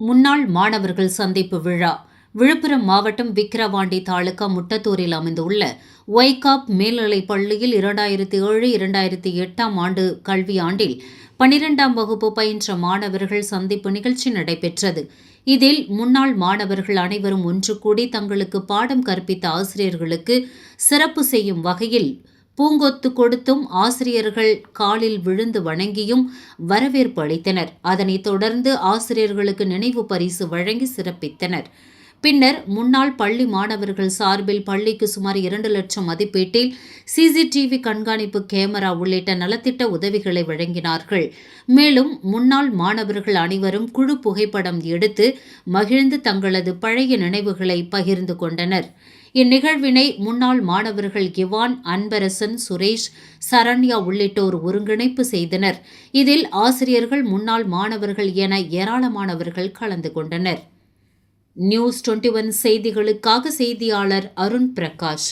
முன்னாள் மாணவர்கள் சந்திப்பு விழா விழுப்புரம் மாவட்டம் விக்கிரவாண்டி தாலுகா முட்டத்தூரில் அமைந்துள்ள ஒய்காப் மேல்நிலைப் பள்ளியில் 2007-2008 ஆண்டு கல்வியாண்டில் 12ஆம் வகுப்பு பயின்ற மாணவர்கள் சந்திப்பு நிகழ்ச்சி நடைபெற்றது. இதில் முன்னாள் மாணவர்கள் அனைவரும் ஒன்று கூடி தங்களுக்கு பாடம் கற்பித்த ஆசிரியர்களுக்கு சிறப்பு செய்யும் வகையில் பூங்கொத்து கொடுத்தும் ஆசிரியர்கள் காலில் விழுந்து வணங்கியும் வரவேற்பு அளித்தனர். அதனைத் தொடர்ந்து ஆசிரியர்களுக்கு நினைவு பரிசு வழங்கி சிறப்பித்தனர். பின்னர் முன்னாள் பள்ளி மாணவர்கள் சார்பில் பள்ளிக்கு சுமார் 2 லட்சம் மதிப்பீட்டில் சிசிடிவி கண்காணிப்பு கேமரா உள்ளிட்ட நலத்திட்ட உதவிகளை வழங்கினார்கள். மேலும் முன்னாள் மாணவர்கள் அனைவரும் குழு புகைப்படம் எடுத்து மகிழ்ந்து தங்களது பழைய நினைவுகளை பகிர்ந்து கொண்டனர். இந்நிகழ்வினை முன்னாள் மாணவர்கள் இவான், அன்பரசன், சுரேஷ், சரண்யா உள்ளிட்டோர் ஒருங்கிணைப்பு செய்தனர். இதில் ஆசிரியர்கள், முன்னாள் மாணவர்கள் என ஏராளமானவர்கள் கலந்து கொண்டனர். நியூஸ் 21 செய்திகளுக்காக செய்தியாளர் அருண் பிரகாஷ்.